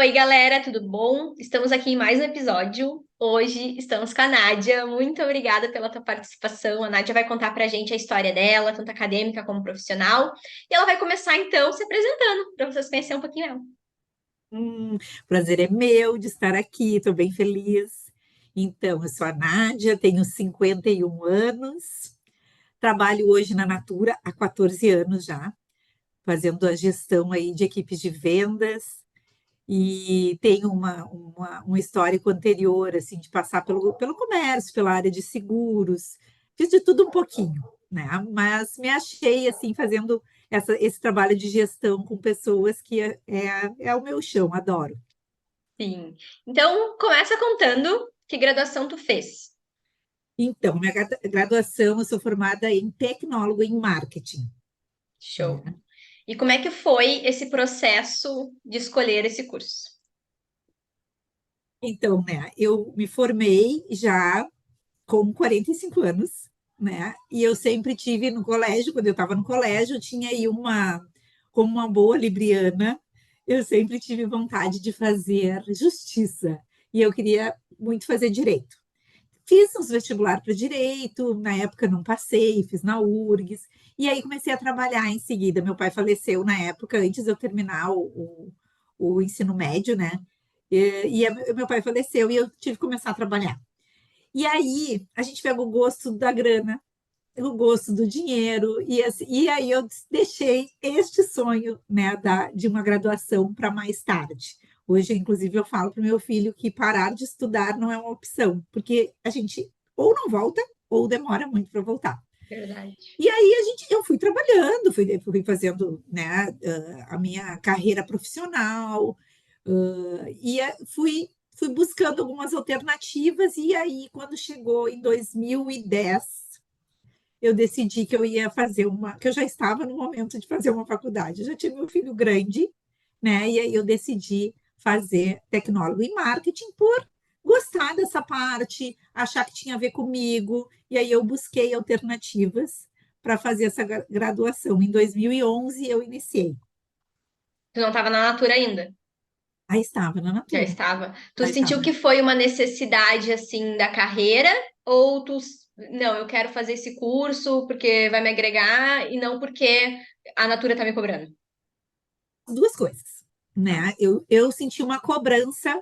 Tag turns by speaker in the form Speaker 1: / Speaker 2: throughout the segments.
Speaker 1: Oi, galera, tudo bom? Estamos aqui em mais um episódio. Hoje estamos com a Nádia. Muito obrigada pela tua participação. A Nádia vai contar pra gente a história dela, tanto acadêmica como profissional. E ela vai começar então se apresentando, para vocês conhecerem um pouquinho ela.
Speaker 2: Prazer é meu de estar aqui, estou bem feliz. Então, eu sou a Nádia, tenho 51 anos, trabalho hoje na Natura há 14 anos já, fazendo a gestão aí de equipes de vendas e tenho um histórico anterior, assim, de passar pelo comércio, pela área de seguros, fiz de tudo um pouquinho, né? Mas me achei, assim, fazendo esse trabalho de gestão com pessoas que é o meu chão, adoro.
Speaker 1: Sim. Então, começa contando que graduação tu fez.
Speaker 2: Então, minha graduação, eu sou formada em tecnólogo em marketing,
Speaker 1: Show.
Speaker 2: né?
Speaker 1: E como é que foi esse processo de escolher esse curso?
Speaker 2: Então, né, eu me formei já com 45 anos, né? E eu sempre tive no colégio, quando eu estava no colégio, eu tinha aí como uma boa libriana, eu sempre tive vontade de fazer justiça. E eu queria muito fazer direito. Fiz uns vestibular para direito, na época não passei, fiz na URGS, e aí comecei a trabalhar em seguida. Meu pai faleceu na época, antes de eu terminar o ensino médio, né? Meu pai faleceu e eu tive que começar a trabalhar. E aí a gente pega o gosto da grana, o gosto do dinheiro, e aí eu deixei este sonho, né, de uma graduação para mais tarde. Hoje, inclusive, eu falo para o meu filho que parar de estudar não é uma opção, porque a gente ou não volta ou demora muito para voltar.
Speaker 1: Verdade.
Speaker 2: E aí eu fui trabalhando, fui fazendo, né, a minha carreira profissional, fui buscando algumas alternativas, e aí, quando chegou em 2010, eu decidi que eu ia fazer que eu já estava no momento de fazer uma faculdade. Eu já tinha meu filho grande, né? E aí eu decidi fazer tecnólogo em marketing por gostar dessa parte, achar que tinha a ver comigo. E aí eu busquei alternativas para fazer essa graduação. Em 2011 eu iniciei.
Speaker 1: Tu não estava na Natura ainda?
Speaker 2: Aí estava na
Speaker 1: Já
Speaker 2: Natura.
Speaker 1: estava. Tu
Speaker 2: Já
Speaker 1: sentiu
Speaker 2: estava.
Speaker 1: que foi uma necessidade assim da carreira ou não, eu quero fazer esse curso porque vai me agregar e não porque a Natura tá me cobrando.
Speaker 2: As duas coisas,
Speaker 1: Tá.
Speaker 2: né? Eu senti uma cobrança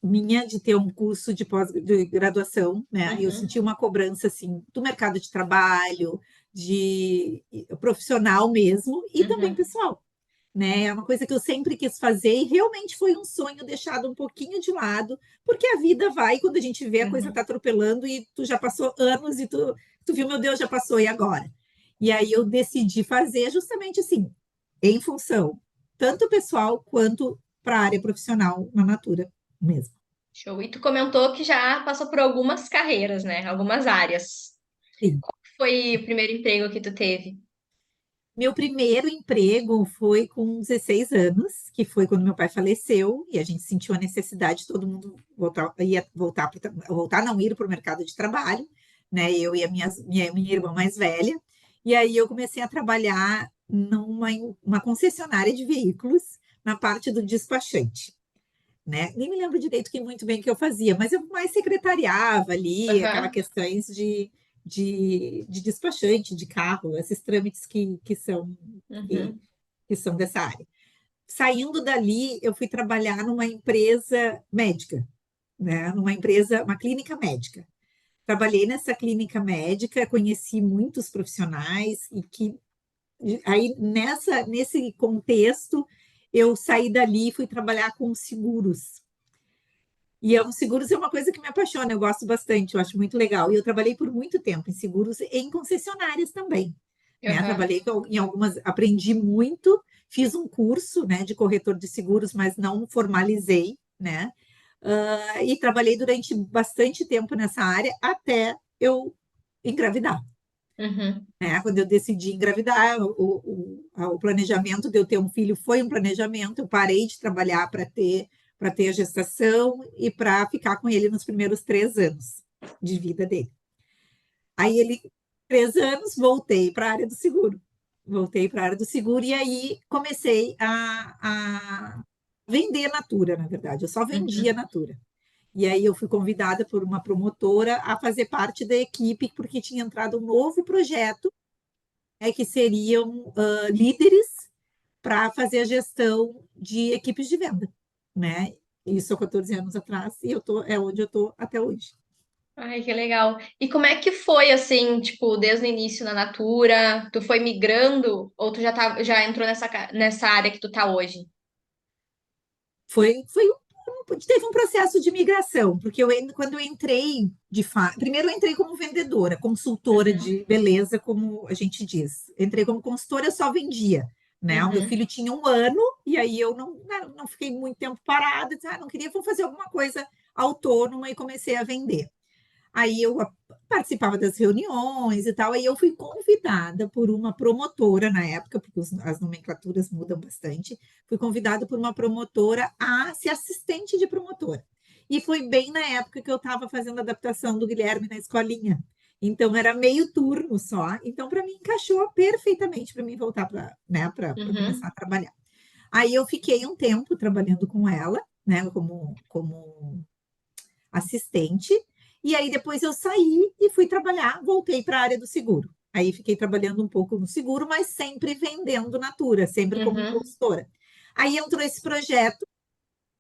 Speaker 2: minha de ter um curso de pós-graduação, né? Eu
Speaker 1: Uhum,
Speaker 2: senti uma cobrança assim do mercado de trabalho, de profissional mesmo e também
Speaker 1: uhum,
Speaker 2: pessoal, né? É uma coisa que eu sempre quis fazer e realmente foi um sonho deixado um pouquinho de lado, porque a vida vai quando a gente vê a coisa tá
Speaker 1: uhum.
Speaker 2: atropelando e tu já passou anos e tu viu, meu Deus, já passou e agora? E aí eu decidi fazer justamente assim, em função tanto pessoal quanto para a área profissional na Natura mesmo.
Speaker 1: Show. E tu comentou que já passou por algumas carreiras, né? Algumas áreas.
Speaker 2: Sim.
Speaker 1: Foi o primeiro emprego que tu teve?
Speaker 2: Meu primeiro emprego foi com 16 anos, que foi quando meu pai faleceu, e a gente sentiu a necessidade, todo mundo ia voltar, não ir para o mercado de trabalho, né? Eu e a minha irmã mais velha. E aí eu comecei a trabalhar uma concessionária de veículos na parte do despachante, né? Nem me lembro direito que muito bem que eu fazia, mas eu mais secretariava ali, aquelas
Speaker 1: Aham.
Speaker 2: questões de despachante de carro, esses trâmites que,
Speaker 1: Uhum.
Speaker 2: que são dessa área. Saindo dali, eu fui trabalhar numa empresa médica, né? Numa empresa, uma clínica médica. Trabalhei nessa clínica médica, conheci muitos profissionais e que aí nesse contexto eu saí dali e fui trabalhar com seguros. E os seguros é uma coisa que me apaixona, eu gosto bastante, eu acho muito legal. E eu trabalhei por muito tempo em seguros e em concessionárias também, né?
Speaker 1: Aham.
Speaker 2: Trabalhei em algumas, aprendi muito, fiz um curso, né, de corretor de seguros, mas não formalizei, né? E trabalhei durante bastante tempo nessa área até eu engravidar,
Speaker 1: Uhum.
Speaker 2: né? Quando eu decidi engravidar, o planejamento de eu ter um filho foi um planejamento. Eu parei de trabalhar para ter a gestação e para ficar com ele nos primeiros 3 anos de vida dele. Aí 3 anos, voltei para a área do seguro. Voltei para a área do seguro e aí comecei vender Natura, na verdade. Eu só vendia
Speaker 1: Uhum.
Speaker 2: Natura. E aí eu fui convidada por uma promotora a fazer parte da equipe, porque tinha entrado um novo projeto, que seriam líderes para fazer a gestão de equipes de venda, né? Isso há 14 anos atrás, e é onde eu estou até hoje.
Speaker 1: Ai, que legal. E como é que foi assim, tipo, desde o início na Natura? Tu foi migrando ou tu já entrou nessa área que tu tá hoje?
Speaker 2: Teve um processo de migração, porque quando eu entrei, primeiro eu entrei como vendedora, consultora
Speaker 1: Uhum,
Speaker 2: de beleza, como a gente diz. Entrei como consultora, eu só vendia, né? O meu
Speaker 1: uhum,
Speaker 2: filho tinha 1 ano, e aí eu não fiquei muito tempo parada, disse, não queria, vou fazer alguma coisa autônoma e comecei a vender. Aí eu participava das reuniões e tal, aí eu fui convidada por uma promotora na época, porque as nomenclaturas mudam bastante, fui convidada por uma promotora a ser assistente de promotora. E foi bem na época que eu estava fazendo a adaptação do Guilherme na escolinha. Então era meio turno só. Então para mim encaixou perfeitamente para mim voltar para começar
Speaker 1: uhum,
Speaker 2: a trabalhar. Aí eu fiquei um tempo trabalhando com ela, né, como assistente, e aí depois eu saí e fui trabalhar, voltei para a área do seguro. Aí fiquei trabalhando um pouco no seguro, mas sempre vendendo Natura, sempre como
Speaker 1: uhum.
Speaker 2: consultora. Aí entrou esse projeto,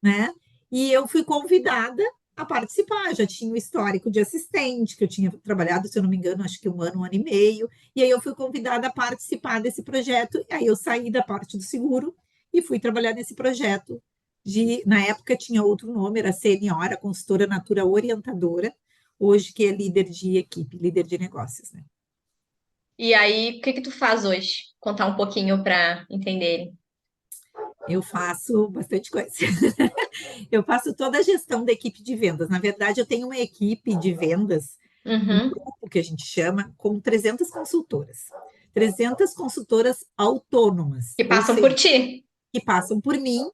Speaker 2: né? E eu fui convidada a participar. Já tinha o histórico de assistente, que eu tinha trabalhado, se eu não me engano, acho que 1 ano e meio. E aí eu fui convidada a participar desse projeto. E aí eu saí da parte do seguro e fui trabalhar nesse projeto. Na época tinha outro nome, era Seniora, consultora Natura orientadora, hoje que é líder de equipe, líder de negócios, né?
Speaker 1: E aí, o que que tu faz hoje? Contar um pouquinho para entenderem.
Speaker 2: Eu faço bastante coisa. Eu faço toda a gestão da equipe de vendas. Na verdade, eu tenho uma equipe de vendas, um
Speaker 1: Uhum.
Speaker 2: grupo que a gente chama, com 300 consultoras. 300 consultoras autônomas,
Speaker 1: Que
Speaker 2: ou
Speaker 1: passam por
Speaker 2: seja,
Speaker 1: ti.
Speaker 2: que passam por mim. O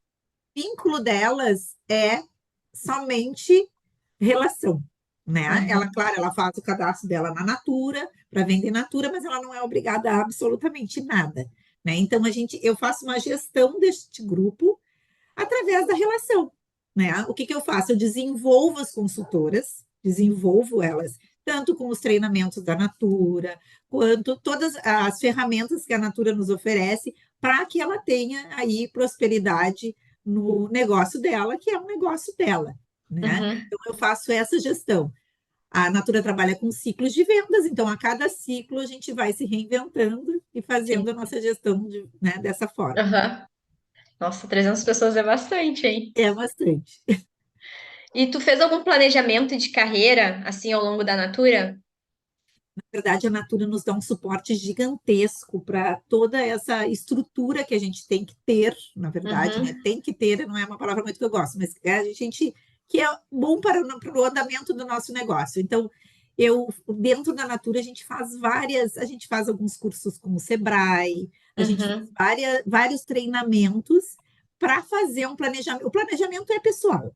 Speaker 2: vínculo delas é somente relação, né? Ela,
Speaker 1: Uhum,
Speaker 2: claro, ela faz o cadastro dela na Natura, para vender Natura, mas ela não é obrigada a absolutamente nada, né? Então, eu faço uma gestão deste grupo através da relação, né? O que que eu faço? Eu desenvolvo as consultoras, desenvolvo elas tanto com os treinamentos da Natura, quanto todas as ferramentas que a Natura nos oferece para que ela tenha aí prosperidade no negócio dela, que é um negócio dela, né?
Speaker 1: uhum.
Speaker 2: Então eu faço essa gestão. A Natura trabalha com ciclos de vendas, então a cada ciclo a gente vai se reinventando e
Speaker 1: Sim.
Speaker 2: fazendo a nossa gestão né, dessa forma.
Speaker 1: Aham. Nossa, 300 pessoas é bastante, hein?
Speaker 2: É bastante.
Speaker 1: E tu fez algum planejamento de carreira, assim, ao longo da Natura?
Speaker 2: Verdade, a Natura nos dá um suporte gigantesco para toda essa estrutura que a gente tem que ter, na verdade, né?
Speaker 1: Uhum,
Speaker 2: Tem que ter, não é uma palavra muito que eu gosto, mas a gente que é bom para o andamento do nosso negócio. Então, dentro da Natura a gente faz alguns cursos com o Sebrae, a gente faz
Speaker 1: uhum,
Speaker 2: vários treinamentos para fazer um planejamento. O planejamento é pessoal,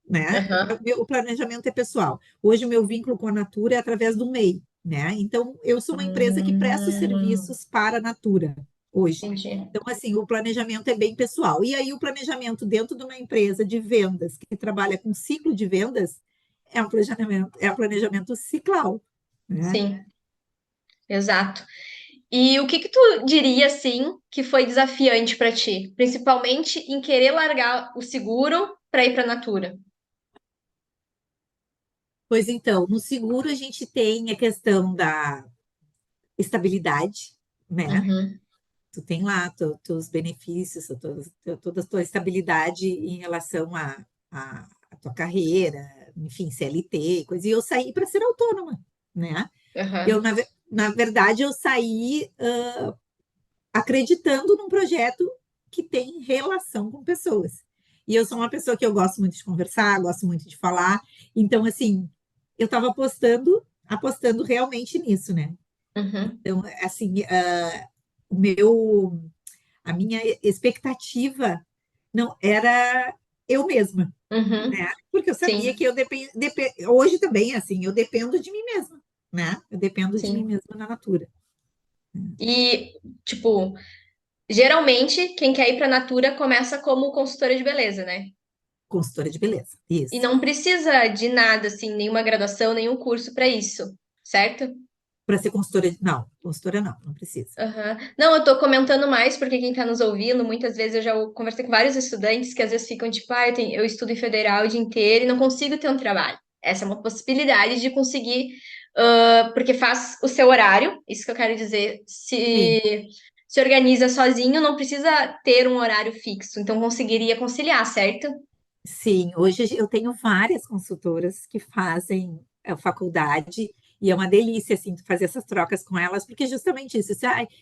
Speaker 2: né?
Speaker 1: aham.
Speaker 2: O planejamento é pessoal. Hoje, o meu vínculo com a Natura é através do MEI, né? Então, eu sou uma empresa que presta serviços para a Natura hoje.
Speaker 1: Entendi.
Speaker 2: Então, assim, o planejamento é bem pessoal. E aí, o planejamento dentro de uma empresa de vendas que trabalha com ciclo de vendas é um planejamento ciclau, né?
Speaker 1: Sim, exato. E o que que tu diria, assim, que foi desafiante para ti? Principalmente em querer largar o seguro para ir para a Natura.
Speaker 2: Pois então, no seguro a gente tem a questão da estabilidade, né?
Speaker 1: Uhum,
Speaker 2: Tu tem lá teus benefícios, toda a tua estabilidade em relação à tua carreira, enfim, CLT, coisa. E eu saí para ser autônoma, né?
Speaker 1: aham,
Speaker 2: Na verdade, eu saí acreditando num projeto que tem relação com pessoas. E eu sou uma pessoa que eu gosto muito de conversar, gosto muito de falar. Então, assim, eu estava apostando realmente nisso, né?
Speaker 1: uhum,
Speaker 2: Então, assim, o meu a minha expectativa não era eu mesma,
Speaker 1: uhum.
Speaker 2: né? Porque eu sabia que
Speaker 1: Sim,
Speaker 2: hoje também, assim, eu dependo de mim mesma, né? Eu dependo de mim
Speaker 1: sim.
Speaker 2: mesma na Natura.
Speaker 1: E, tipo, Geralmente, quem quer ir para a Natura começa como consultora de beleza, né?
Speaker 2: Consultora de beleza.
Speaker 1: E
Speaker 2: Isso.
Speaker 1: não precisa de nada, assim, nenhuma graduação, nenhum curso para isso, certo?
Speaker 2: Para ser consultora de... Não, consultora não, não precisa.
Speaker 1: Aham. Não, eu tô comentando mais porque quem tá nos ouvindo, muitas vezes eu já conversei com vários estudantes que às vezes ficam tipo, ah, eu estudo em federal o dia inteiro e não consigo ter um trabalho. Essa é uma possibilidade de conseguir, porque faz o seu horário, isso que eu quero dizer,
Speaker 2: Sim.
Speaker 1: se organiza sozinho, não precisa ter um horário fixo, então conseguiria conciliar, certo?
Speaker 2: Sim, hoje eu tenho várias consultoras que fazem a faculdade e é uma delícia assim fazer essas trocas com elas, porque justamente isso,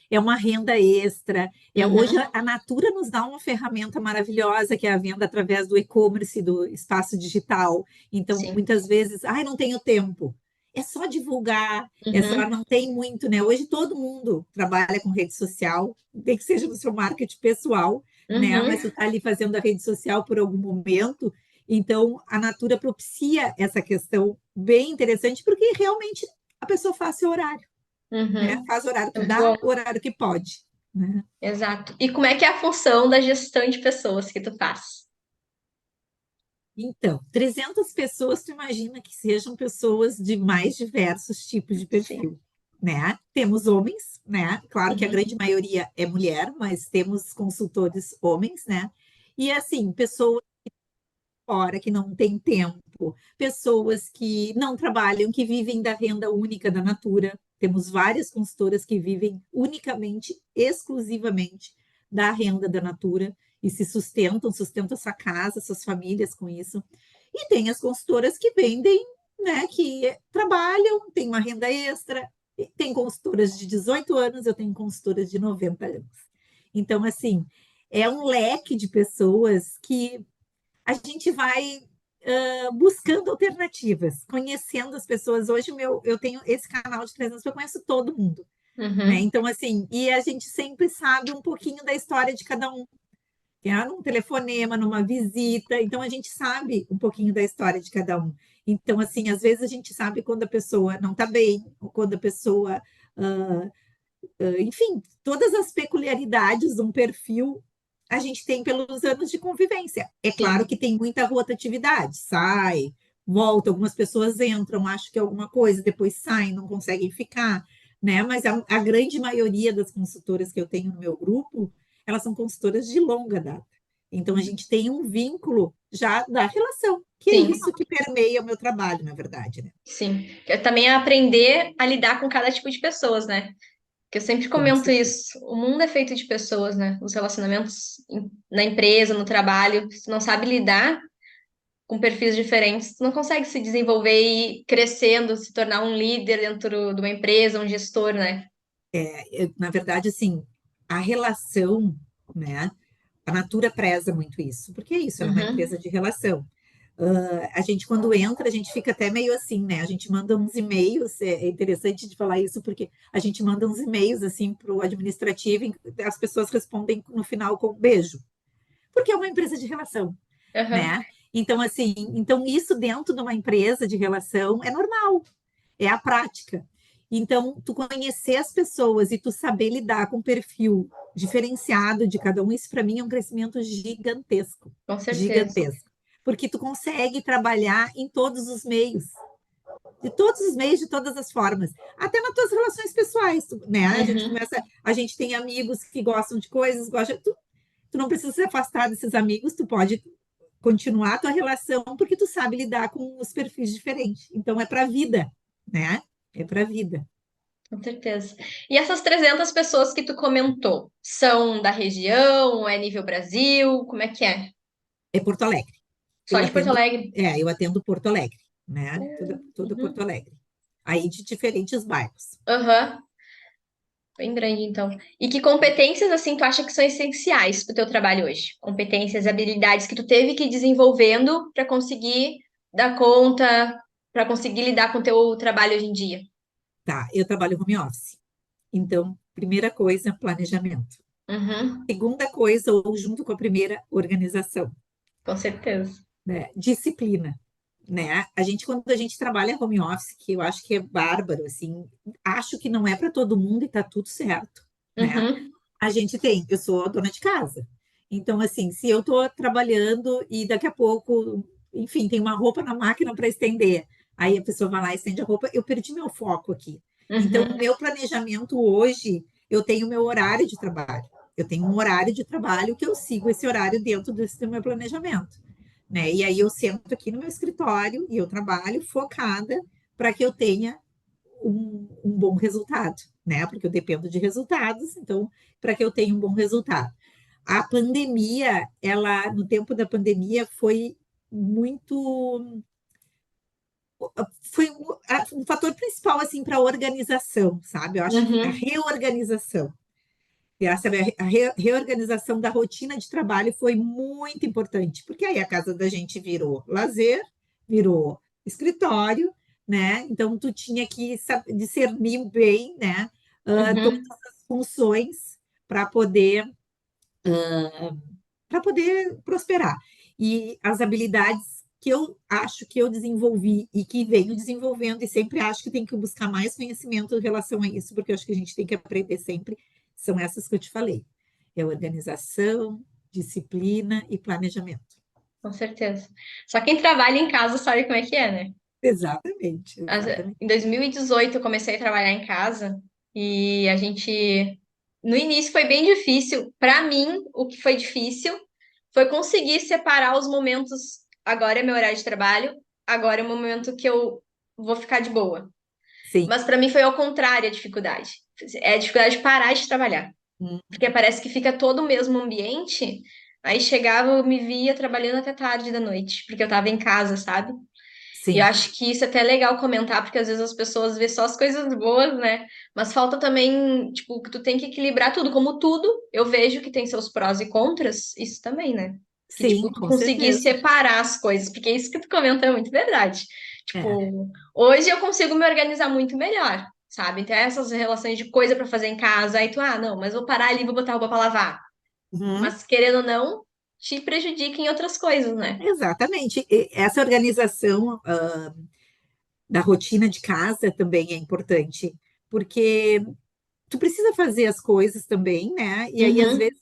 Speaker 2: é uma renda extra. Hoje
Speaker 1: Uhum,
Speaker 2: a Natura nos dá uma ferramenta maravilhosa que é a venda através do e-commerce, do espaço digital. Então,
Speaker 1: sim.
Speaker 2: muitas vezes, ai, não tenho tempo. É só divulgar, é só,
Speaker 1: Uhum,
Speaker 2: não tem muito, né? Hoje todo mundo trabalha com rede social, tem que seja no seu marketing pessoal, né?
Speaker 1: uhum,
Speaker 2: Mas tu tá ali fazendo a rede social por algum momento, então a Natura propicia essa questão bem interessante, porque realmente a pessoa faz seu horário, né?
Speaker 1: uhum.
Speaker 2: Faz o horário
Speaker 1: É
Speaker 2: que
Speaker 1: muito
Speaker 2: dá,
Speaker 1: bom.
Speaker 2: o horário que pode, né?
Speaker 1: Exato. E como é que é a função da gestão de pessoas que tu faz?
Speaker 2: Então, 300 pessoas, tu imagina que sejam pessoas de mais diversos tipos de
Speaker 1: Sim.
Speaker 2: perfil, né? Temos homens, né? Claro que a
Speaker 1: Uhum.
Speaker 2: grande maioria é mulher, mas temos consultores homens, né? E assim, pessoas fora, que não tem tempo, pessoas que não trabalham, que vivem da renda única da Natura. Temos várias consultoras que vivem unicamente, exclusivamente da renda da Natura e se sustentam sua casa, suas famílias com isso. E tem as consultoras que vendem, né, que trabalham, têm uma renda extra. Tem consultoras de 18 anos, eu tenho consultoras de 90 anos. Então, assim, é um leque de pessoas que a gente vai buscando alternativas, conhecendo as pessoas. Hoje eu tenho esse canal de 3 anos, eu conheço todo mundo, né?
Speaker 1: Uhum.
Speaker 2: Então, assim, e a gente sempre sabe um pouquinho da história de cada um, que é num telefonema, numa visita, então a gente sabe um pouquinho da história de cada um. Então, assim, às vezes a gente sabe quando a pessoa não está bem, ou quando a pessoa, uh, enfim, todas as peculiaridades de um perfil a gente tem pelos anos de convivência. É claro
Speaker 1: Sim,
Speaker 2: que tem muita rotatividade, sai, volta, algumas pessoas entram, acham que é alguma coisa, depois saem, não conseguem ficar, né? Mas a grande maioria das consultoras que eu tenho no meu grupo, elas são consultoras de longa data. Então a gente tem um vínculo já da relação, que é
Speaker 1: sim,
Speaker 2: isso que permeia o meu trabalho, na verdade, né?
Speaker 1: sim. Que é também aprender a lidar com cada tipo de pessoas, né? Que eu sempre
Speaker 2: Com
Speaker 1: comento
Speaker 2: certeza.
Speaker 1: isso. O mundo é feito de pessoas, né? Os relacionamentos na empresa, no trabalho. Se tu não sabe lidar com perfis diferentes, tu não consegue se desenvolver e ir crescendo, se tornar um líder dentro de uma empresa, um gestor, né?
Speaker 2: Na verdade, assim, a relação, né? A Natura preza muito isso, porque é isso, ela é uma
Speaker 1: Uhum,
Speaker 2: empresa de relação. A gente, quando entra, a gente fica até meio assim, né? A gente manda uns e-mails, é interessante de falar isso, porque a gente manda uns e-mails assim para o administrativo, e as pessoas respondem no final com um beijo, porque é uma empresa de relação,
Speaker 1: uhum,
Speaker 2: né? Então, assim, então isso dentro de uma empresa de relação é normal, é a prática. Então, tu conhecer as pessoas e tu saber lidar com o perfil diferenciado de cada um, isso para mim é um crescimento gigantesco,
Speaker 1: com certeza.
Speaker 2: gigantesco. Porque tu consegue trabalhar em todos os meios, de todos os meios, de todas as formas, até nas tuas relações pessoais, né?
Speaker 1: Uhum.
Speaker 2: A gente tem amigos que gostam de coisas, tu não precisa se afastar desses amigos, tu pode continuar a tua relação porque tu sabe lidar com os perfis diferentes. Então é para a vida, né? É para a vida.
Speaker 1: Com certeza. E essas 300 pessoas que tu comentou, são da região, é nível Brasil, como é que é?
Speaker 2: É Porto Alegre.
Speaker 1: Só de Porto Alegre?
Speaker 2: Eu atendo Porto Alegre, né? Toda Porto
Speaker 1: Uhum.
Speaker 2: Alegre. Aí de diferentes bairros.
Speaker 1: Aham, bem grande então. E que competências, assim, tu acha que são essenciais pro teu trabalho hoje? Competências, habilidades que tu teve que ir desenvolvendo para conseguir dar conta, para conseguir lidar com o teu trabalho hoje em dia?
Speaker 2: Tá, eu trabalho home office. Então, primeira coisa, planejamento.
Speaker 1: Uhum,
Speaker 2: Segunda coisa, ou junto com a primeira, organização,
Speaker 1: com certeza.
Speaker 2: né? Disciplina, né? Quando a gente trabalha home office, que eu acho que é bárbaro, assim, acho que não é para todo mundo e tá tudo certo, né?
Speaker 1: Uhum,
Speaker 2: A gente tem, eu sou dona de casa. Então, assim, se eu estou trabalhando e daqui a pouco, enfim, tem uma roupa na máquina para estender, aí a pessoa vai lá e estende a roupa, eu perdi meu foco aqui. Então, o
Speaker 1: Uhum,
Speaker 2: meu planejamento hoje, eu tenho meu horário de trabalho. Eu tenho um horário de trabalho que eu sigo esse horário dentro desse meu planejamento, né? E aí eu sento aqui no meu escritório e eu trabalho focada para que eu tenha um bom resultado, né? Porque eu dependo de resultados, então, para que eu tenha um bom resultado. A pandemia, ela, no tempo da pandemia, foi muito. Foi um fator principal, assim, para a organização, sabe? Eu acho que a
Speaker 1: uhum,
Speaker 2: reorganização. Sabe, a reorganização da rotina de trabalho foi muito importante, porque aí a casa da gente virou lazer, virou escritório, né? Então tu tinha que discernir bem, né? Todas
Speaker 1: uhum.
Speaker 2: as funções para poder prosperar. E as habilidades que eu acho que eu desenvolvi e que venho desenvolvendo, e sempre acho que tem que buscar mais conhecimento em relação a isso, porque eu acho que a gente tem que aprender sempre, são essas que eu te falei. É organização, disciplina e planejamento.
Speaker 1: Com certeza. Só quem trabalha em casa sabe como é que é, né?
Speaker 2: Exatamente,
Speaker 1: As-
Speaker 2: exatamente.
Speaker 1: Em 2018 eu comecei a trabalhar em casa e a gente, no início foi bem difícil. Para mim, o que foi difícil foi conseguir separar os momentos. Agora é meu horário de trabalho, agora é o momento que eu vou ficar de boa.
Speaker 2: Sim.
Speaker 1: Mas para mim foi ao contrário a dificuldade. É a dificuldade de parar de trabalhar.
Speaker 2: Hum,
Speaker 1: Porque parece que fica todo o mesmo ambiente. Aí chegava, eu me via trabalhando até tarde da noite, porque eu tava em casa, sabe? E eu
Speaker 2: sim,
Speaker 1: acho que isso é até legal comentar, porque às vezes as pessoas vê só as coisas boas, né? Mas falta também, tipo, que tu tem que equilibrar tudo. Como tudo, eu vejo que tem seus prós e contras, isso também, né? Que,
Speaker 2: sim,
Speaker 1: tipo, tu
Speaker 2: com
Speaker 1: conseguir
Speaker 2: certeza.
Speaker 1: separar as coisas, porque isso que tu comenta é muito verdade.
Speaker 2: É.
Speaker 1: Tipo, hoje eu consigo me organizar muito melhor, sabe? Então, essas relações de coisa pra fazer em casa, aí tu, não, mas vou parar ali e vou botar roupa pra lavar.
Speaker 2: Uhum.
Speaker 1: Mas querendo ou não, te prejudica em outras coisas, né?
Speaker 2: Exatamente. Essa organização da rotina de casa também é importante, porque tu precisa fazer as coisas também, né? E aí, às
Speaker 1: Uhum,
Speaker 2: vezes,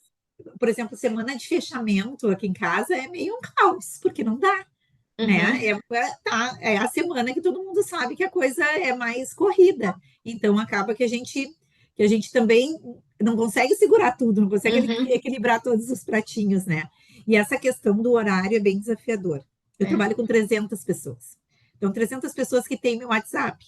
Speaker 2: por exemplo, semana de fechamento aqui em casa é meio um caos, porque não dá, né?
Speaker 1: uhum,
Speaker 2: É a semana que todo mundo sabe que a coisa é mais corrida. Então, acaba que a gente também não consegue segurar tudo, não consegue
Speaker 1: uhum.
Speaker 2: equilibrar todos os pratinhos, né? E essa questão do horário é bem desafiador. Eu
Speaker 1: É.
Speaker 2: trabalho com 300 pessoas. Então, 300 pessoas que têm meu WhatsApp.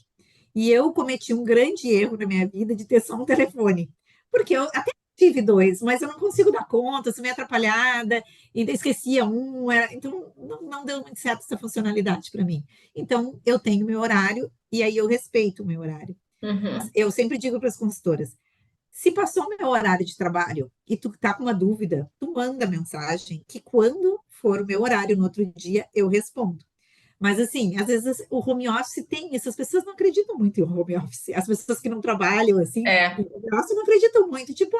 Speaker 2: E eu cometi um grande erro na minha vida de ter só um telefone. Porque eu até tive dois, mas eu não consigo dar conta, sou meio atrapalhada, e esquecia um, então não deu muito certo essa funcionalidade para mim. Então, eu tenho meu horário e aí eu respeito o meu horário.
Speaker 1: Uhum.
Speaker 2: Eu sempre digo para as consultoras, se passou o meu horário de trabalho e tu tá com uma dúvida, tu manda mensagem que quando for o meu horário no outro dia, eu respondo. Mas, assim, às vezes o home office tem isso, as pessoas não acreditam muito em home office. As pessoas que não trabalham, assim,
Speaker 1: É,
Speaker 2: em home office não acreditam muito. Tipo,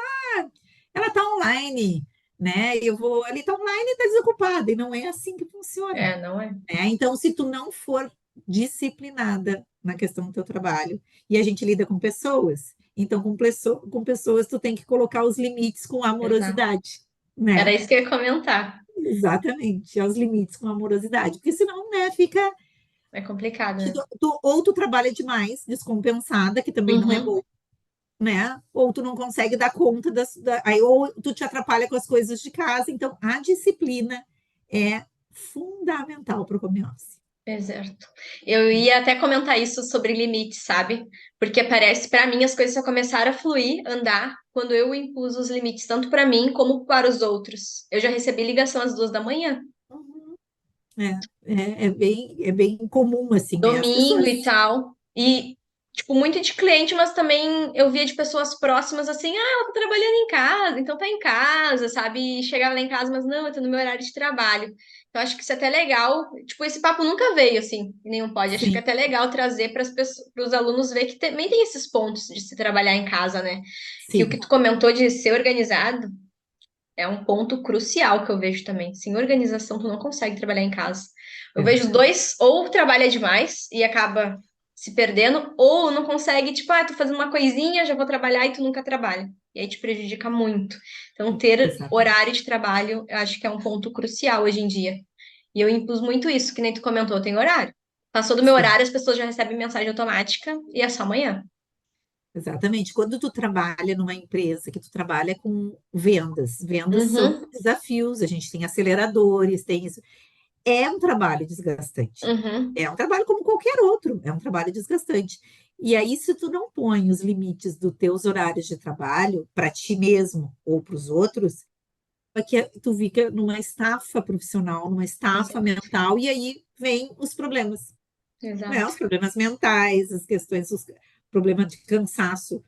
Speaker 2: ela tá online, né? Eu vou ali, tá online e tá desocupada. E não é assim que funciona,
Speaker 1: não é?
Speaker 2: né? Então, se tu não for disciplinada na questão do teu trabalho, e a gente lida com pessoas, então com pessoas tu tem que colocar os limites com
Speaker 1: Exato.
Speaker 2: amorosidade,
Speaker 1: Era
Speaker 2: né?
Speaker 1: isso que eu ia comentar.
Speaker 2: Exatamente, aos limites com amorosidade, porque senão, né, fica
Speaker 1: É complicado, né?
Speaker 2: ou tu trabalha demais, descompensada, que também não é
Speaker 1: Uhum.
Speaker 2: bom, né? Ou tu não consegue dar conta aí, ou tu te atrapalha com as coisas de casa. Então, a disciplina é fundamental para o home office.
Speaker 1: Exato. Eu ia até comentar isso sobre limites, sabe? Porque parece, para mim, as coisas só começaram a fluir, andar, quando eu impus os limites, tanto para mim como para os outros. Eu já recebi ligação às 2 da manhã,
Speaker 2: Uhum. É bem comum, assim, né? As
Speaker 1: domingo e
Speaker 2: pessoas.
Speaker 1: tal. E, tipo, muito de cliente, mas também eu via de pessoas próximas assim, ela tá trabalhando em casa, então tá em casa, sabe? E chegava lá em casa, mas não, eu tô no meu horário de trabalho. Então, acho que isso é até legal. Tipo, esse papo nunca veio, assim, em nenhum pode. Acho que é
Speaker 2: Sim,
Speaker 1: até legal trazer para os alunos ver que também tem esses pontos de se trabalhar em casa, né? Que o
Speaker 2: sim,
Speaker 1: que tu comentou de ser organizado é um ponto crucial que eu vejo também. Sem organização, tu não consegue trabalhar em casa. Eu vejo os
Speaker 2: é,
Speaker 1: dois, ou trabalha demais e acaba. se perdendo, ou não consegue, tipo, tô fazendo uma coisinha, já vou trabalhar e tu nunca trabalha. E aí te prejudica muito. Então, ter
Speaker 2: Exatamente.
Speaker 1: horário de trabalho, eu acho que é um ponto crucial hoje em dia. E eu impus muito isso, que nem tu comentou, eu tenho horário. Passou do meu
Speaker 2: Sim.
Speaker 1: horário, as pessoas já recebem mensagem automática e é só amanhã.
Speaker 2: Exatamente. Quando tu trabalha numa empresa que tu trabalha com vendas, vendas são
Speaker 1: Uhum,
Speaker 2: desafios, a gente tem aceleradores, tem isso. É um trabalho desgastante.
Speaker 1: uhum,
Speaker 2: É um trabalho como qualquer outro, é um trabalho desgastante. E aí, se tu não põe os limites dos teus horários de trabalho para ti mesmo ou para os outros, é que tu fica numa estafa profissional, numa estafa
Speaker 1: exato,
Speaker 2: mental, e aí vem os problemas, né?
Speaker 1: exato.
Speaker 2: Os problemas mentais, as questões, os problemas de cansaço,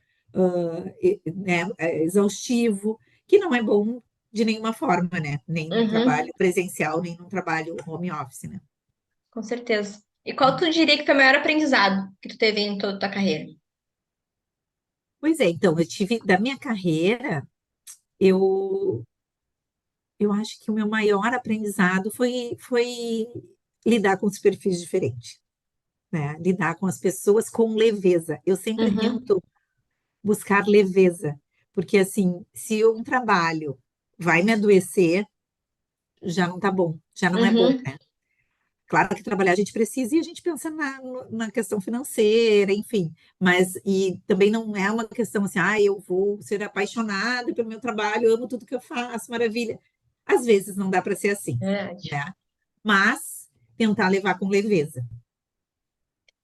Speaker 2: né, exaustivo, que não é bom de nenhuma forma, né? Nem num
Speaker 1: Uhum,
Speaker 2: trabalho presencial, nem num trabalho home office, né?
Speaker 1: com certeza. E qual tu diria que foi o maior aprendizado que tu teve em toda a tua carreira?
Speaker 2: Pois é, então, eu tive, da minha carreira, eu, eu acho que o meu maior aprendizado foi lidar com os perfis diferentes, né? Lidar com as pessoas com leveza. Eu sempre
Speaker 1: Uhum,
Speaker 2: tento buscar leveza, porque assim, se um trabalho vai me adoecer, já não tá bom, já não é bom,
Speaker 1: uhum,
Speaker 2: né? Claro que trabalhar a gente precisa e a gente pensa na questão financeira, enfim, mas e também não é uma questão assim, eu vou ser apaixonada pelo meu trabalho, eu amo tudo que eu faço, maravilha. Às vezes não dá para ser assim,
Speaker 1: verdade.
Speaker 2: né? Mas tentar levar com leveza.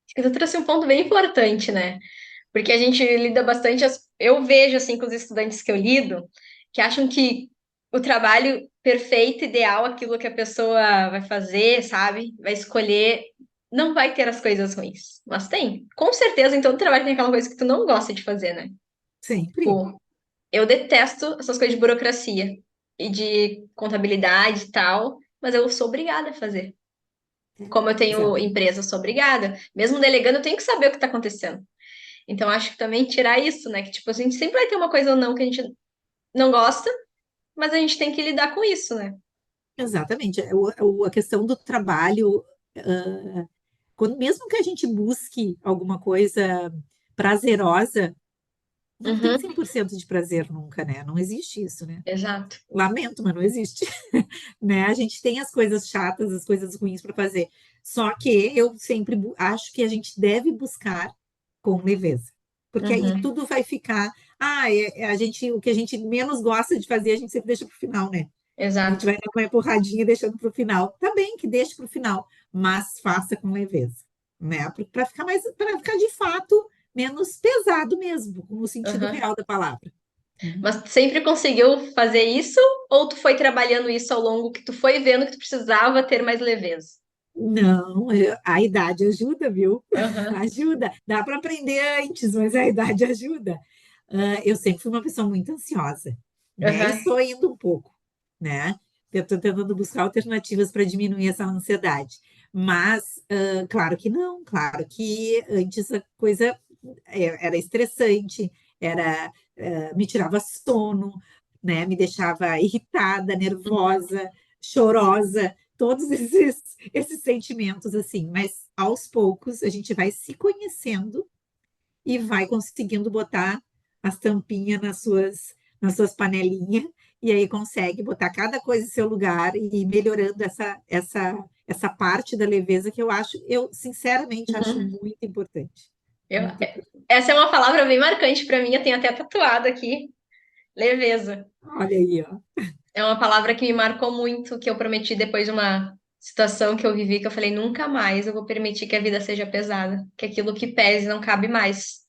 Speaker 1: Acho que tu trouxe um ponto bem importante, né? Porque a gente lida bastante, eu vejo assim com os estudantes que eu lido, que acham que o trabalho perfeito, ideal, aquilo que a pessoa vai fazer, sabe? Vai escolher, não vai ter as coisas ruins. Mas tem. Com certeza, em todo trabalho tem aquela coisa que tu não gosta de fazer, né?
Speaker 2: Sempre.
Speaker 1: Pô, eu detesto essas coisas de burocracia e de contabilidade e tal, mas eu sou obrigada a fazer. Como eu tenho
Speaker 2: Exatamente.
Speaker 1: empresa, eu sou obrigada. Mesmo delegando, eu tenho que saber o que está acontecendo. Então, acho que também tirar isso, né? Que, tipo, a gente sempre vai ter uma coisa ou não que a gente não gosta, mas a gente tem que lidar com isso, né?
Speaker 2: Exatamente. A questão do trabalho, mesmo que a gente busque alguma coisa prazerosa, não tem
Speaker 1: Uhum,
Speaker 2: 100% de prazer nunca, né? Não existe isso, né?
Speaker 1: exato.
Speaker 2: Lamento, mas não existe, né? A gente tem as coisas chatas, as coisas ruins para fazer. Só que eu sempre acho que a gente deve buscar com leveza, porque aí
Speaker 1: Uhum,
Speaker 2: tudo vai ficar. A gente, o que a gente menos gosta de fazer, a gente sempre deixa para o final, né? A gente
Speaker 1: exato.
Speaker 2: vai dar uma empurradinha deixando para o final. Tá bem que deixe para o final, mas faça com leveza, né? Para ficar mais, para ficar de fato menos pesado mesmo, no sentido
Speaker 1: Uhum.
Speaker 2: real da palavra. Né?
Speaker 1: Mas tu sempre conseguiu fazer isso? Ou tu foi trabalhando isso ao longo que tu foi vendo que tu precisava ter mais leveza?
Speaker 2: Não, a idade ajuda, viu?
Speaker 1: Uhum,
Speaker 2: Ajuda. Dá para aprender antes, mas a idade ajuda. Eu sempre fui uma pessoa muito ansiosa, né? E
Speaker 1: uhum,
Speaker 2: estou indo um pouco, né? Eu estou tentando buscar alternativas para diminuir essa ansiedade. Mas, claro que não, claro que antes a coisa era estressante, me tirava sono, né? Me deixava irritada, nervosa, chorosa, todos esses sentimentos assim. Mas aos poucos a gente vai se conhecendo e vai conseguindo botar as tampinhas nas suas panelinhas, e aí consegue botar cada coisa em seu lugar e ir melhorando essa parte da leveza que eu sinceramente acho
Speaker 1: uhum.
Speaker 2: muito importante.
Speaker 1: Eu-
Speaker 2: Muito importante.
Speaker 1: Essa é uma palavra bem marcante para mim, eu tenho até tatuado aqui, leveza.
Speaker 2: Olha aí, ó.
Speaker 1: É uma palavra que me marcou muito, que eu prometi depois de uma situação que eu vivi, que eu falei, nunca mais eu vou permitir que a vida seja pesada, que aquilo que pese não cabe mais.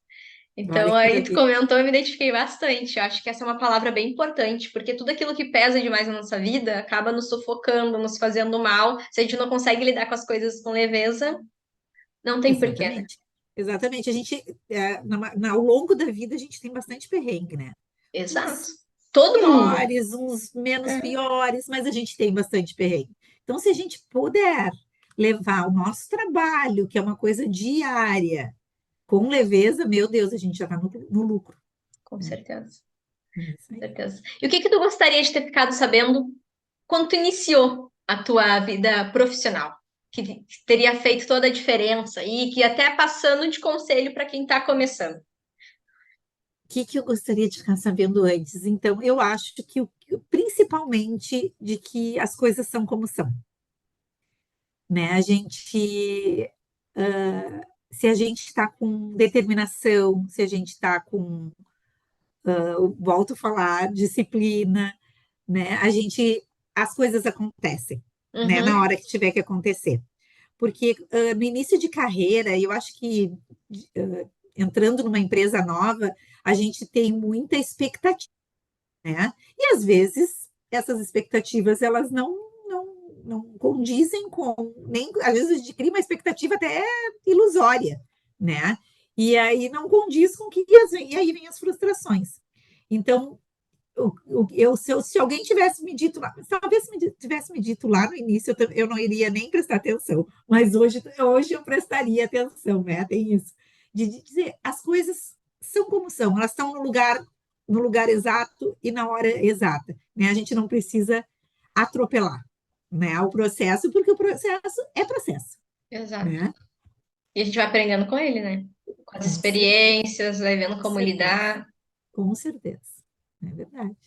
Speaker 2: Olha
Speaker 1: Então,
Speaker 2: que
Speaker 1: aí tu
Speaker 2: maravilha.
Speaker 1: comentou, eu me identifiquei bastante. Eu acho que essa é uma palavra bem importante, porque tudo aquilo que pesa demais na nossa vida acaba nos sufocando, nos fazendo mal. Se a gente não consegue lidar com as coisas com leveza, não tem porquê, né?
Speaker 2: Exatamente. Exatamente. A gente, ao longo da vida, a gente tem bastante perrengue, né?
Speaker 1: Exato.
Speaker 2: Uns
Speaker 1: Todo mundo.
Speaker 2: piores, uns menos
Speaker 1: É.
Speaker 2: piores, mas a gente tem bastante perrengue. Então, se a gente puder levar o nosso trabalho, que é uma coisa diária, com leveza, meu Deus, a gente já está no lucro.
Speaker 1: Com
Speaker 2: Né?
Speaker 1: certeza,
Speaker 2: É isso
Speaker 1: com
Speaker 2: aí.
Speaker 1: certeza. E o que que tu gostaria de ter ficado sabendo quando tu iniciou a tua vida profissional? que teria feito toda a diferença e que até passando de conselho para quem está começando?
Speaker 2: Que eu gostaria de ficar sabendo antes? Então, eu acho que principalmente de que as coisas são como são, né? Se a gente está com determinação, se a gente está com, eu volto a falar, disciplina, né? As coisas acontecem, né? Na
Speaker 1: Uhum,
Speaker 2: hora que tiver que acontecer. Porque no início de carreira, eu acho que entrando numa empresa nova, a gente tem muita expectativa, né? E às vezes essas expectativas elas não condizem com nem às vezes a gente cria uma expectativa até ilusória, né? E aí não condiz com que e aí vem as frustrações. Então se alguém tivesse me dito lá, talvez tivesse me dito lá no início, eu não iria nem prestar atenção, mas hoje eu prestaria atenção, né? Tem isso. De dizer, as coisas são como são, elas estão no lugar exato e na hora exata, né? A gente não precisa atropelar, né, o processo, porque o processo é processo,
Speaker 1: exato.
Speaker 2: né?
Speaker 1: E a gente vai aprendendo com ele, né? Com as
Speaker 2: Com certeza,
Speaker 1: experiências, vai vendo
Speaker 2: com
Speaker 1: como
Speaker 2: certeza,
Speaker 1: lidar.
Speaker 2: com certeza. É verdade.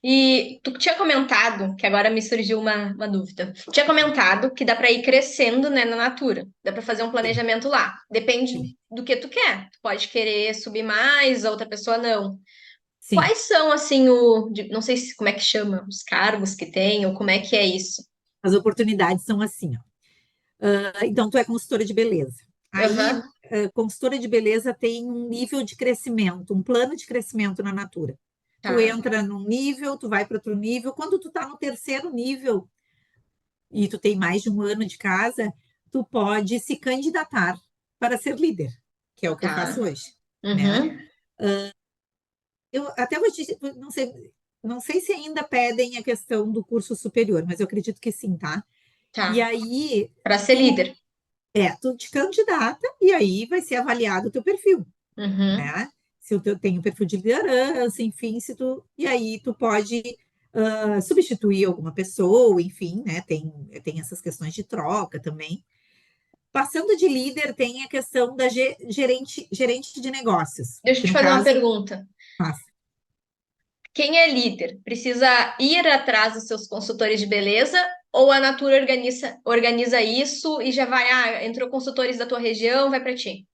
Speaker 1: E tu tinha comentado, que agora me surgiu uma dúvida. Tinha comentado que dá para ir crescendo, né, na Natura. Dá para fazer um
Speaker 2: Sim,
Speaker 1: planejamento lá. Depende
Speaker 2: sim,
Speaker 1: do que tu quer. Tu pode querer subir mais, a outra pessoa não.
Speaker 2: sim.
Speaker 1: Quais são, assim, não sei se, como é que chama, os cargos que tem, ou como é que é isso?
Speaker 2: As oportunidades são assim, ó. Então, tu é consultora de beleza. Aí,
Speaker 1: Aham,
Speaker 2: consultora de beleza tem um nível de crescimento, um plano de crescimento na Natura. Tu
Speaker 1: tá,
Speaker 2: entra num nível, tu vai para outro nível. Quando tu tá no terceiro nível e tu tem mais de um ano de casa, tu pode se candidatar para ser líder, que é o que eu faço
Speaker 1: tá.
Speaker 2: hoje, né?
Speaker 1: Uhum,
Speaker 2: Eu até vou te, não sei se ainda pedem a questão do curso superior, mas eu acredito que sim, tá? E
Speaker 1: tá.
Speaker 2: aí,
Speaker 1: Para ser
Speaker 2: tu
Speaker 1: líder.
Speaker 2: tu te candidata e aí vai ser avaliado o teu perfil,
Speaker 1: Uhum,
Speaker 2: né? Se o teu tem o perfil de liderança, enfim, se tu e aí tu pode substituir alguma pessoa, enfim, né? Tem essas questões de troca também. Passando de líder, tem a questão da gerente de negócios,
Speaker 1: deixa eu
Speaker 2: que
Speaker 1: te
Speaker 2: no
Speaker 1: fazer uma
Speaker 2: caso
Speaker 1: pergunta.
Speaker 2: passa.
Speaker 1: Quem é líder precisa ir atrás dos seus consultores de beleza ou a Natura organiza isso e já vai, entrou consultores da tua região, vai para ti.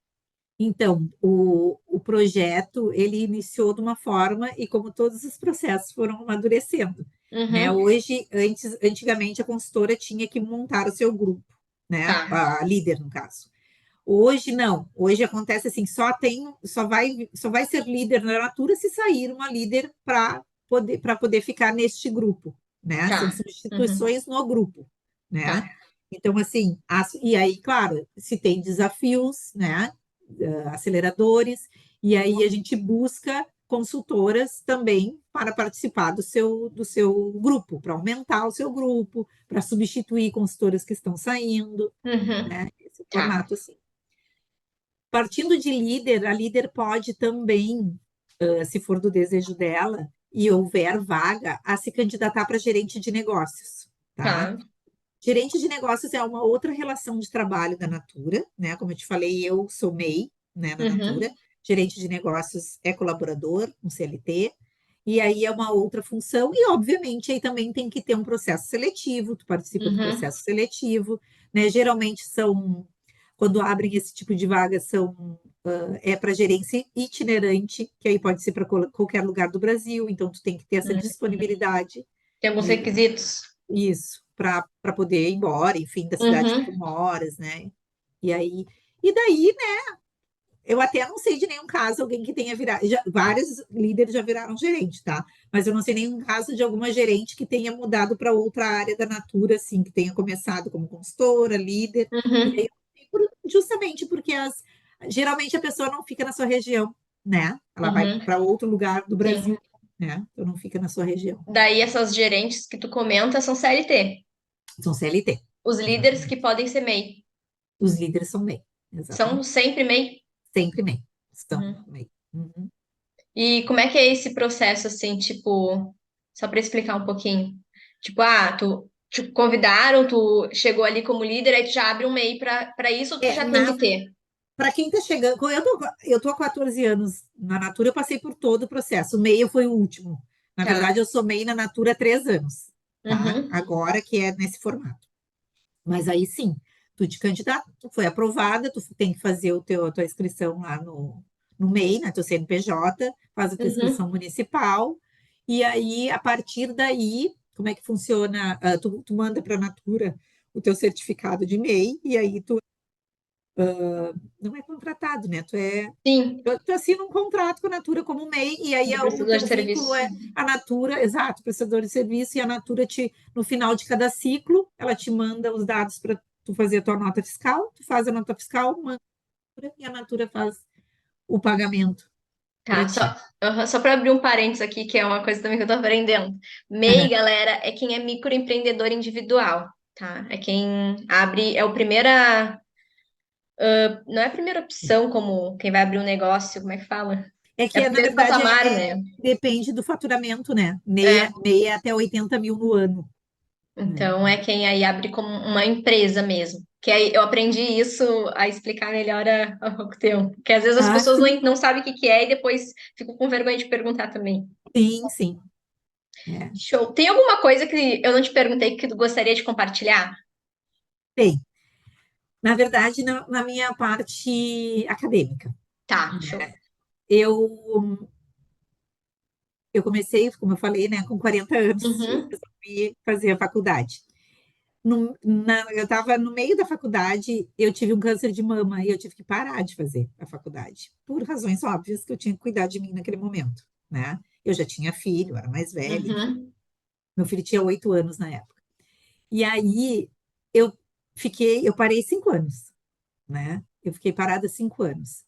Speaker 2: Então, o projeto ele iniciou de uma forma e como todos os processos foram amadurecendo, né?
Speaker 1: Uhum,
Speaker 2: Antigamente a consultora tinha que montar o seu grupo, né?
Speaker 1: tá,
Speaker 2: A líder no caso. Hoje não. Hoje acontece assim, só vai ser líder na Natura se sair uma líder para poder ficar neste grupo, né? São
Speaker 1: tá, uhum,
Speaker 2: substituições no grupo, né?
Speaker 1: tá,
Speaker 2: Então assim, e aí, claro, se tem desafios, né? Aceleradores, e aí a gente busca consultoras também para participar do seu grupo, para aumentar o seu grupo, para substituir consultoras que estão saindo,
Speaker 1: uhum,
Speaker 2: né? Esse
Speaker 1: tá,
Speaker 2: formato assim. Partindo de líder, a líder pode também, se for do desejo dela e houver vaga, a se candidatar para gerente de negócios, tá?
Speaker 1: tá,
Speaker 2: Gerente de negócios é uma outra relação de trabalho da Natura, né? Como eu te falei, eu sou MEI, né, na
Speaker 1: uhum,
Speaker 2: Natura. Gerente de negócios é colaborador, um CLT. E aí é uma outra função, e obviamente aí também tem que ter um processo seletivo, tu participa do
Speaker 1: uhum,
Speaker 2: processo seletivo, né? Geralmente quando abrem esse tipo de vaga, é para gerência itinerante, que aí pode ser para qualquer lugar do Brasil, então tu tem que ter essa
Speaker 1: uhum.
Speaker 2: disponibilidade
Speaker 1: Tem alguns
Speaker 2: de
Speaker 1: requisitos.
Speaker 2: isso, para poder ir embora, enfim, da cidade que tu
Speaker 1: Uhum.
Speaker 2: moras, né? E aí, e daí, né? Eu até não sei de nenhum caso alguém que tenha virado. Vários líderes já viraram gerente, tá? Mas eu não sei nenhum caso de alguma gerente que tenha mudado para outra área da Natura, assim, que tenha começado como consultora, líder. E
Speaker 1: Uhum.
Speaker 2: aí, justamente porque geralmente a pessoa não fica na sua região, né? Ela vai
Speaker 1: Uhum.
Speaker 2: para outro lugar do
Speaker 1: Sim.
Speaker 2: Brasil, né? Então não fica na sua região.
Speaker 1: Daí essas gerentes que tu comenta são CLT.
Speaker 2: São CLT,
Speaker 1: Os líderes que
Speaker 2: exatamente.
Speaker 1: podem ser MEI.
Speaker 2: Os líderes são MEI,
Speaker 1: São
Speaker 2: exatamente.
Speaker 1: sempre MEI.
Speaker 2: Sempre MEI. Estão
Speaker 1: Uhum.
Speaker 2: MEI. Uhum.
Speaker 1: E como é que é esse processo, assim, tipo, só para explicar um pouquinho? Tipo, tu te convidaram, tu chegou ali como líder, aí tu já abre um MEI para isso, ou tu
Speaker 2: É,
Speaker 1: já tem que ter?
Speaker 2: para quem está chegando, eu tô há 14 anos na Natura, eu passei por todo o processo. O MEI foi o último. Na
Speaker 1: Tá.
Speaker 2: verdade, eu sou MEI na Natura há 3 anos, tá?
Speaker 1: Uhum.
Speaker 2: Agora que é nesse formato. Mas aí sim, tu te candidata, tu foi aprovada, tu tem que fazer a tua inscrição lá no MEI, né? Teu CNPJ, faz a tua inscrição
Speaker 1: Uhum.
Speaker 2: municipal, e aí, a partir daí, como é que funciona? Tu manda para a Natura o teu certificado de MEI, e aí tu não é contratado, né?
Speaker 1: Sim,
Speaker 2: Tu assina um contrato com a Natura como MEI, e aí
Speaker 1: de
Speaker 2: o
Speaker 1: prestador de
Speaker 2: teu vínculo
Speaker 1: serviço.
Speaker 2: é a Natura, exato, prestador de serviço, e a Natura no final de cada ciclo, ela te manda os dados para tu fazer a tua nota fiscal, tu faz a nota fiscal, manda e a Natura faz o pagamento para
Speaker 1: Tá, só,
Speaker 2: ti.
Speaker 1: só para abrir um parênteses aqui, que é uma coisa também que eu tô aprendendo. MEI, galera, é quem é microempreendedor individual, tá? É quem abre, é o primeira, não é a primeira opção como quem vai abrir um negócio, como é que fala?
Speaker 2: É
Speaker 1: É o
Speaker 2: que, na
Speaker 1: primeiro
Speaker 2: verdade,
Speaker 1: patamar, né?
Speaker 2: depende do faturamento, né?
Speaker 1: É,
Speaker 2: MEI é até 80 mil no ano, né?
Speaker 1: então é quem aí abre como uma empresa mesmo. Que aí eu aprendi isso a explicar melhor há pouco tempo. Porque às vezes as
Speaker 2: Ah,
Speaker 1: pessoas
Speaker 2: sim,
Speaker 1: não sabem o que que é e depois ficam com vergonha de perguntar também.
Speaker 2: sim, sim. É.
Speaker 1: Show. Tem alguma coisa que eu não te perguntei que tu gostaria de compartilhar?
Speaker 2: Bem, na verdade, na minha parte acadêmica,
Speaker 1: Tá,
Speaker 2: né?
Speaker 1: show.
Speaker 2: Eu Eu comecei, como eu falei, né, com 40 anos, eu
Speaker 1: Uhum,
Speaker 2: resolvi fazer a faculdade. Eu estava no meio da faculdade, eu tive um câncer de mama e eu tive que parar de fazer a faculdade, por razões óbvias que eu tinha que cuidar de mim naquele momento, né? Eu já tinha filho, era mais velha, enfim.
Speaker 1: uhum,
Speaker 2: Meu filho tinha 8 anos na época. E aí eu eu parei 5 anos, né? Eu fiquei parada 5 anos.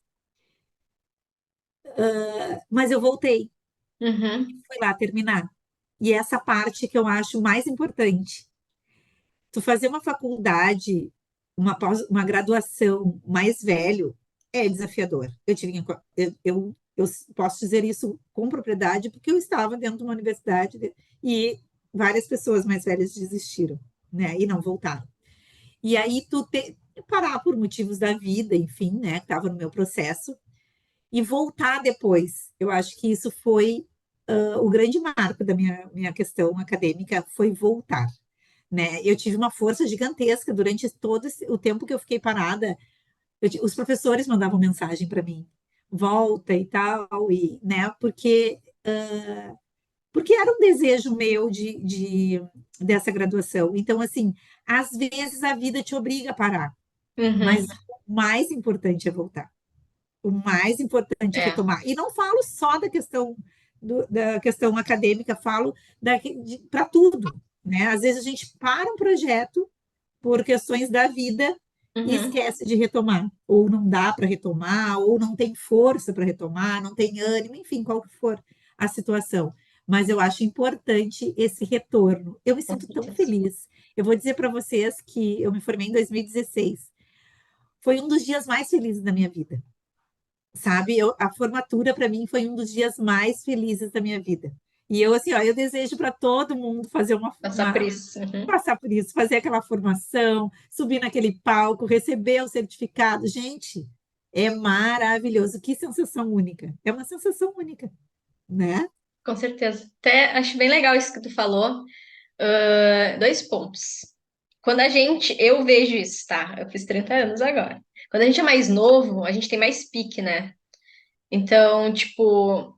Speaker 2: Mas eu voltei,
Speaker 1: uhum,
Speaker 2: fui lá terminar. E essa parte que eu acho mais importante. Tu fazer uma faculdade, uma graduação mais velho é desafiador. Eu posso dizer isso com propriedade porque eu estava dentro de uma universidade e várias pessoas mais velhas desistiram, né? E não voltaram. E aí parar por motivos da vida, enfim, né? Que estava no meu processo e voltar depois. Eu acho que isso foi o grande marco da minha questão acadêmica foi voltar, né? Eu tive uma força gigantesca durante todo o tempo que eu fiquei parada. Os professores mandavam mensagem para mim, volta e tal, e, né? Porque era um desejo meu dessa graduação. Então, assim, às vezes a vida te obriga a parar, mas
Speaker 1: uhum.
Speaker 2: o mais importante é voltar. O mais importante é
Speaker 1: É,
Speaker 2: retomar. E não falo só da questão acadêmica, falo para tudo, né? Às vezes a gente para um projeto por questões da vida e
Speaker 1: uhum.
Speaker 2: esquece de retomar, ou não dá para retomar, ou não tem força para retomar, não tem ânimo, enfim, qual que for a situação. Mas eu acho importante esse retorno. Eu me
Speaker 1: Com
Speaker 2: sinto tão
Speaker 1: certeza.
Speaker 2: feliz. Eu vou dizer para vocês que eu me formei em 2016. Foi um dos dias mais felizes da minha vida, sabe? A formatura para mim foi um dos dias mais felizes da minha vida. E eu assim, ó, eu desejo para todo mundo fazer
Speaker 1: Passar por isso. Uhum.
Speaker 2: passar por isso, fazer aquela formação, subir naquele palco, receber o certificado. Gente, é maravilhoso. Que sensação única. É uma sensação única, né?
Speaker 1: Com certeza. Até acho bem legal isso que tu falou. Dois pontos. Quando a gente, eu vejo isso, tá? Eu fiz 30 anos agora. Quando a gente é mais novo, a gente tem mais pique, né? Então, tipo,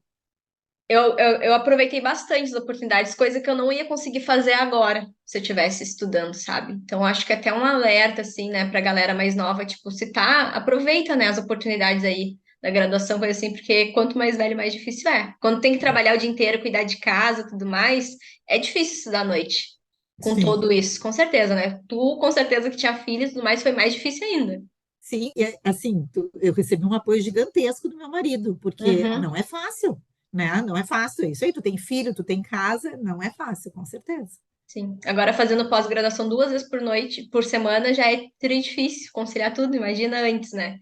Speaker 1: eu aproveitei bastante as oportunidades, coisa que eu não ia conseguir fazer agora, se eu estivesse estudando, sabe? Então, acho que é até um alerta, assim, né, pra galera mais nova, tipo, se tá, aproveita, né, as oportunidades aí da graduação, coisa assim, porque quanto mais velho, mais difícil é. Quando tem que trabalhar o dia inteiro, cuidar de casa, tudo mais, é difícil estudar à noite. Com
Speaker 2: Sim,
Speaker 1: tudo isso, com certeza, né? Tu, com certeza que tinha filhos e tudo mais, foi mais difícil ainda.
Speaker 2: sim. E, assim, eu recebi um apoio gigantesco do meu marido, porque
Speaker 1: Uhum.
Speaker 2: não é fácil, né? Não é fácil. É isso aí, tu tem filho, tu tem casa, não é fácil, com certeza.
Speaker 1: Sim. Agora fazendo pós-graduação 2 vezes por noite, por semana, já é tri difícil conciliar tudo, imagina antes, né?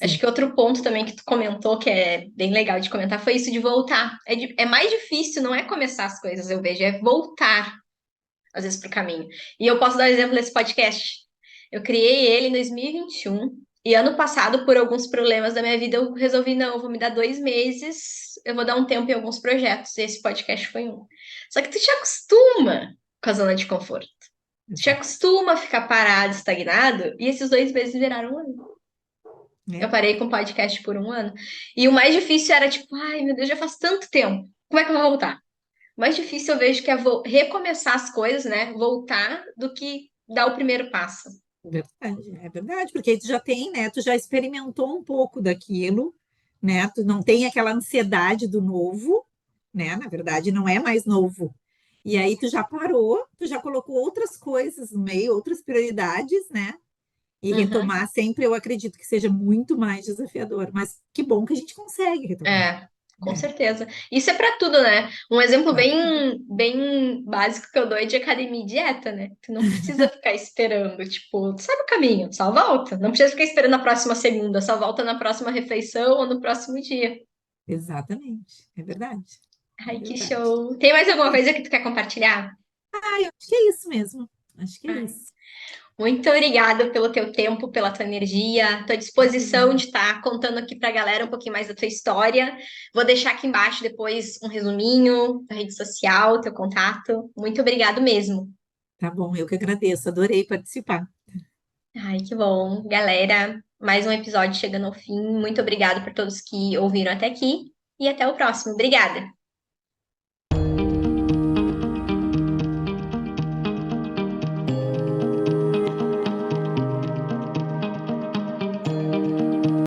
Speaker 1: Acho
Speaker 2: Sim,
Speaker 1: que outro ponto também que tu comentou, que é bem legal de comentar, foi isso de voltar. É mais difícil, não é começar as coisas, eu vejo, é voltar às vezes, para o caminho. E eu posso dar um exemplo desse podcast. Eu criei ele em 2021 e ano passado, por alguns problemas da minha vida, eu resolvi, não, eu vou me dar 2 meses, eu vou dar um tempo em alguns projetos. E esse podcast foi um. Só que tu te acostuma com a zona de conforto. Tu te
Speaker 2: Exato.
Speaker 1: acostuma a ficar parado, estagnado, e esses 2 meses viraram um ano. Eu
Speaker 2: É,
Speaker 1: parei com o podcast por um ano. E o mais difícil era tipo, ai meu Deus, já faz tanto tempo. Como é que eu vou voltar? O mais difícil eu vejo que é recomeçar as coisas, né? Voltar do que dar o primeiro passo.
Speaker 2: é verdade, porque aí tu já tem, né? Tu já experimentou um pouco daquilo, né? Tu não tem aquela ansiedade do novo, né? Na verdade, não é mais novo. E aí tu já parou, tu já colocou outras coisas no meio, outras prioridades, né? E
Speaker 1: Uhum.
Speaker 2: retomar sempre, eu acredito que seja muito mais desafiador, mas que bom que a gente consegue retomar,
Speaker 1: É, com
Speaker 2: né?
Speaker 1: certeza. Isso é para tudo, né? Um exemplo
Speaker 2: Pra tudo.
Speaker 1: bem básico que eu dou é de academia e dieta, né? Tu não precisa ficar esperando, tipo, tu sabe o caminho, só volta. Não precisa ficar esperando a próxima segunda, só volta na próxima refeição ou no próximo dia.
Speaker 2: Exatamente, é verdade, é
Speaker 1: Ai, que
Speaker 2: verdade.
Speaker 1: show. Tem mais alguma
Speaker 2: É,
Speaker 1: coisa que tu quer compartilhar?
Speaker 2: eu acho que é isso mesmo, acho que é
Speaker 1: Ai,
Speaker 2: isso.
Speaker 1: muito obrigada pelo teu tempo, pela tua energia, tua disposição
Speaker 2: Imagina.
Speaker 1: de estar contando aqui para a galera um pouquinho mais da tua história. Vou deixar aqui embaixo depois um resuminho da rede social, teu contato. Muito obrigado mesmo.
Speaker 2: Tá bom, eu que agradeço, adorei participar.
Speaker 1: Ai, que bom, galera. Mais um episódio chegando ao fim. Muito obrigado por todos que ouviram até aqui e até o próximo. Obrigada.